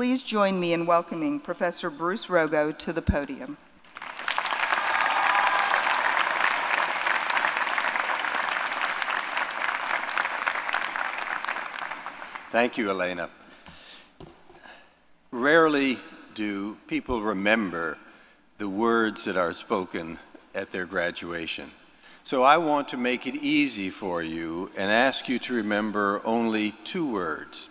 please join me in welcoming Professor Bruce Rogow to the podium. Thank you, Elena. Rarely do people remember the words that are spoken at their graduation. So I want to make it easy for you and ask you to remember only two words,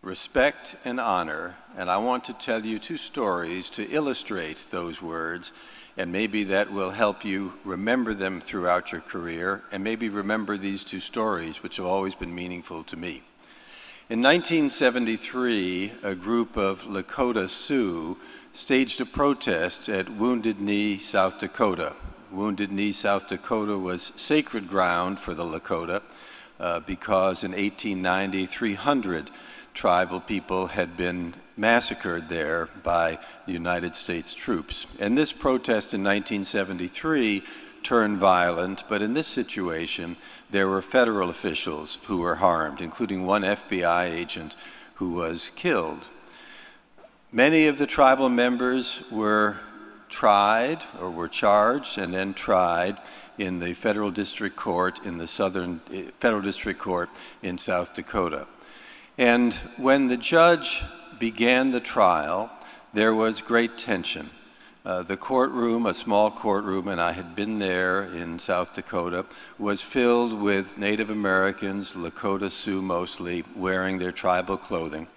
respect and honor. And I want to tell you two stories to illustrate those words, and maybe that will help you remember them throughout your career, and maybe remember these two stories, which have always been meaningful to me. In 1973, a group of Lakota Sioux staged a protest at Wounded Knee, South Dakota. Wounded Knee, South Dakota was sacred ground for the Lakota because in 1890, 300 tribal people had been massacred there by the United States troops. And this protest in 1973 turned violent, but in this situation, there were federal officials who were harmed, including one FBI agent who was killed. Many of the tribal members were tried or were charged and then tried in the federal district court in the federal district court in South Dakota. And when the judge began the trial, there was great tension. The courtroom, a small courtroom, and I had been there in South Dakota, was filled with Native Americans, Lakota Sioux mostly, wearing their tribal clothing.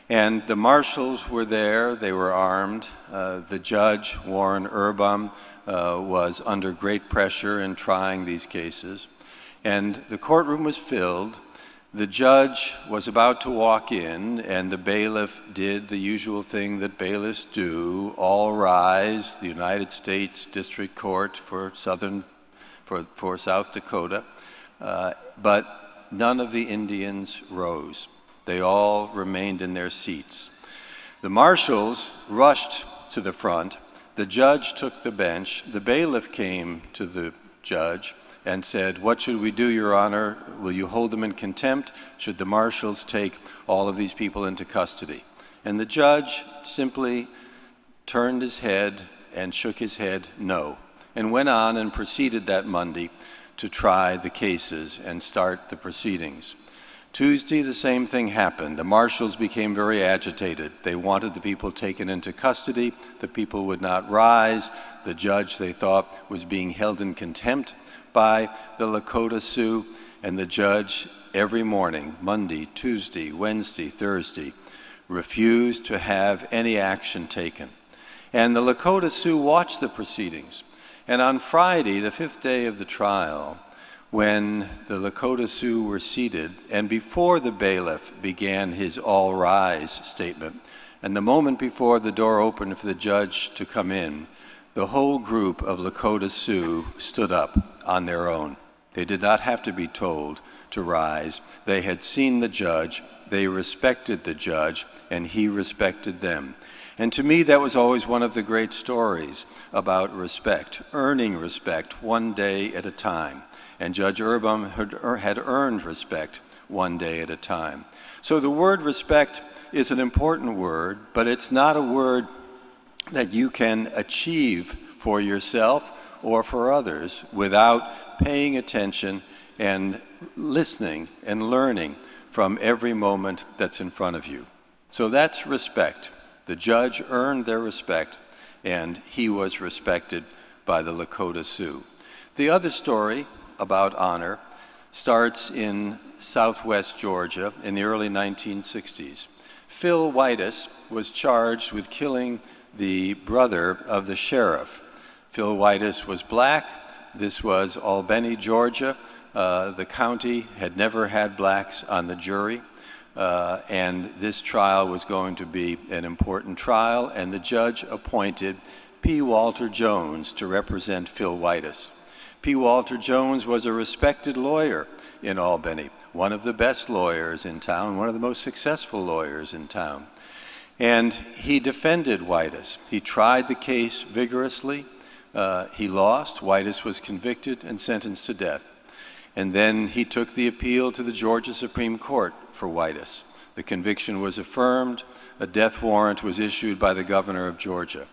And the marshals were there, they were armed. The judge, Warren Urbam, was under great pressure in trying these cases. And the courtroom was filled. The judge was about to walk in, and the bailiff did the usual thing that bailiffs do, all rise, the United States District Court for South Dakota. But none of the Indians rose. They all remained in their seats. The marshals rushed to the front. The judge took the bench. The bailiff came to the judge and said, "What should we do, Your Honor? Will you hold them in contempt? Should the marshals take all of these people into custody?" And the judge simply turned his head and shook his head no, and went on and proceeded that Monday to try the cases and start the proceedings. Tuesday, the same thing happened. The marshals became very agitated. They wanted the people taken into custody. The people would not rise. The judge, they thought, was being held in contempt by the Lakota Sioux, and the judge every morning, Monday, Tuesday, Wednesday, Thursday, refused to have any action taken. And the Lakota Sioux watched the proceedings. And on Friday, the fifth day of the trial, when the Lakota Sioux were seated, and before the bailiff began his all rise statement, and the moment before the door opened for the judge to come in, the whole group of Lakota Sioux stood up on their own. They did not have to be told to rise. They had seen the judge, they respected the judge, and he respected them. And to me, that was always one of the great stories about respect, earning respect one day at a time. And Judge Urbam had earned respect one day at a time. So the word respect is an important word, but it's not a word that you can achieve for yourself or for others without paying attention and listening and learning from every moment that's in front of you. So that's respect. The judge earned their respect, and he was respected by the Lakota Sioux. The other story about honor starts in southwest Georgia in the early 1960s. Phil Whitus was charged with killing the brother of the sheriff. Phil Whitus was black. This was Albany, Georgia. The county had never had blacks on the jury, and this trial was going to be an important trial, and the judge appointed P. Walter Jones to represent Phil Whitus. P. Walter Jones was a respected lawyer in Albany, one of the best lawyers in town, one of the most successful lawyers in town. And he defended Whitus. He tried the case vigorously. He lost. Whitus was convicted and sentenced to death. And then he took the appeal to the Georgia Supreme Court for Whitus. The conviction was affirmed. a death warrant was issued by the governor of Georgia.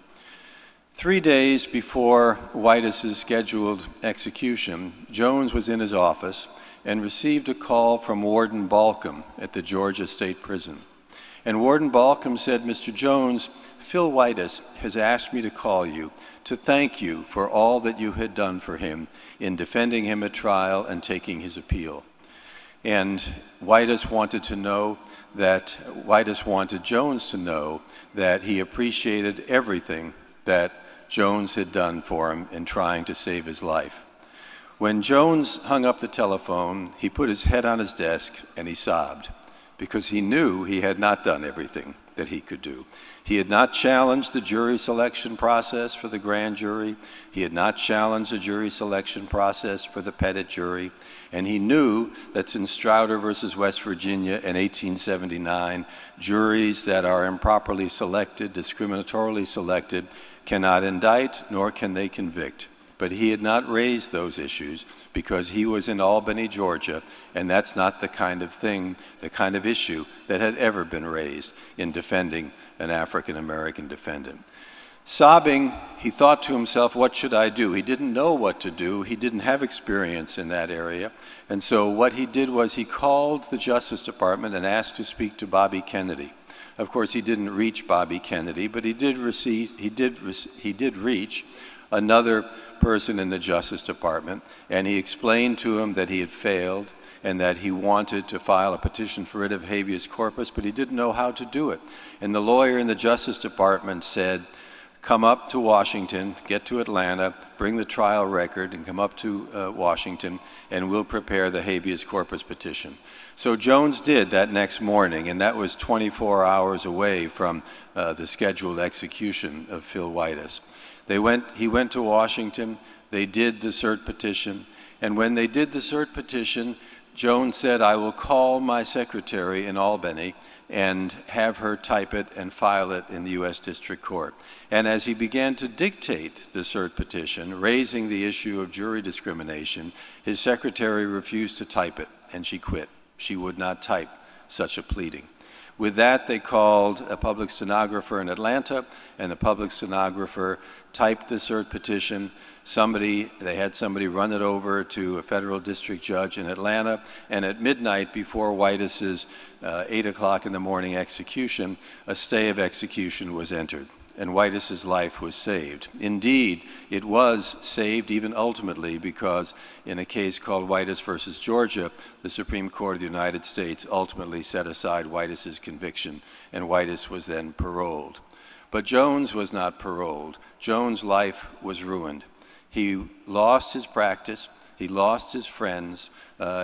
3 days before Whitus's scheduled execution, Jones was in his office and received a call from Warden Balcom at the Georgia State Prison. And Warden Balcom said, "Mr. Jones, Phil Whitus has asked me to call you to thank you for all that you had done for him in defending him at trial and taking his appeal." And Whitus wanted Jones to know that he appreciated everything that Jones had done for him in trying to save his life. When Jones hung up the telephone, he put his head on his desk and he sobbed, because he knew he had not done everything that he could do. He had not challenged the jury selection process for the grand jury. He had not challenged the jury selection process for the petit jury. And he knew that in Strouder versus West Virginia in 1879, juries that are improperly selected, discriminatorily selected, cannot indict nor can they convict. But he had not raised those issues because he was in Albany, Georgia, and that's not the kind of thing, the kind of issue that had ever been raised in defending an African American defendant. Sobbing, he thought to himself, what should I do? He didn't know what to do. He didn't have experience in that area. And so what he did was he called the Justice Department and asked to speak to Bobby Kennedy. Of course, he didn't reach Bobby Kennedy, but he did reach another person in the Justice Department, and he explained to him that he had failed and that he wanted to file a petition for writ of habeas corpus, but he didn't know how to do it. And the lawyer in the Justice Department said, "Come up to Washington, get to Atlanta, bring the trial record, and come up to Washington, and we'll prepare the habeas corpus petition." So Jones did that next morning, and that was 24 hours away from the scheduled execution of Phil Whitus. He went to Washington, they did the cert petition, and when they did the cert petition, Jones said, "I will call my secretary in Albany and have her type it and file it in the U.S. District Court." And as he began to dictate the cert petition, raising the issue of jury discrimination, his secretary refused to type it, and she quit. She would not type such a pleading. With that, they called a public stenographer in Atlanta, and the public stenographer typed the cert petition. They had somebody run it over to a federal district judge in Atlanta, and at midnight before Whitus's 8 o'clock in the morning execution, a stay of execution was entered, and Whitus's life was saved. Indeed, it was saved even ultimately because in a case called Whitus versus Georgia, the Supreme Court of the United States ultimately set aside Whitus's conviction, and Whitus was then paroled. But Jones was not paroled. Jones' life was ruined. He lost his practice, he lost his friends,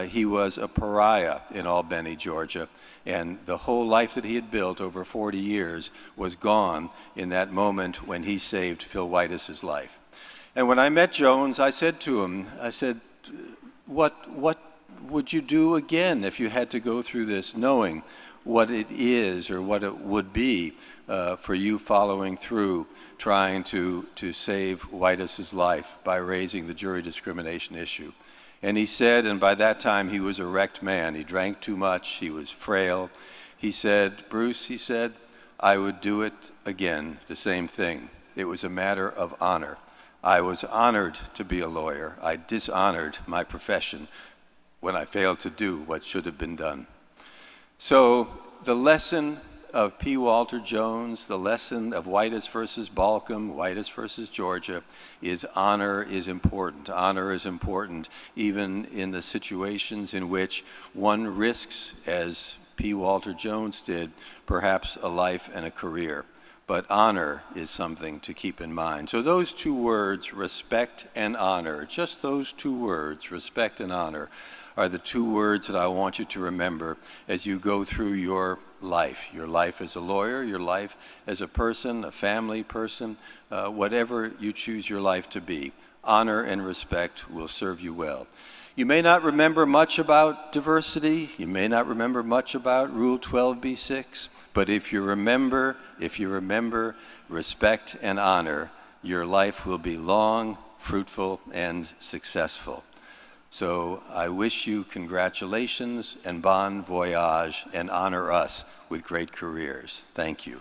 he was a pariah in Albany, Georgia, and the whole life that he had built over 40 years was gone in that moment when he saved Phil Whitus's life. And when I met Jones, I said to him, what would you do again if you had to go through this, knowing what it is or what it would be for you following through trying to save Whitus's life by raising the jury discrimination issue? And he said, and by that time he was a wrecked man. He drank too much, he was frail. He said, "Bruce," he said, "I would do it again, the same thing. It was a matter of honor. I was honored to be a lawyer. I dishonored my profession when I failed to do what should have been done." So the lesson of P. Walter Jones, the lesson of Whitus versus Balcom, Whitus versus Georgia, is honor is important. Honor is important even in the situations in which one risks, as P. Walter Jones did, perhaps a life and a career. But honor is something to keep in mind. So those two words, respect and honor, just those two words, respect and honor, are the two words that I want you to remember as you go through your life as a lawyer, your life as a person, a family person, whatever you choose your life to be. Honor and respect will serve you well. You may not remember much about diversity, you may not remember much about Rule 12b-6, but if you remember respect and honor, your life will be long, fruitful, and successful. So I wish you congratulations and bon voyage, and honor us with great careers. Thank you.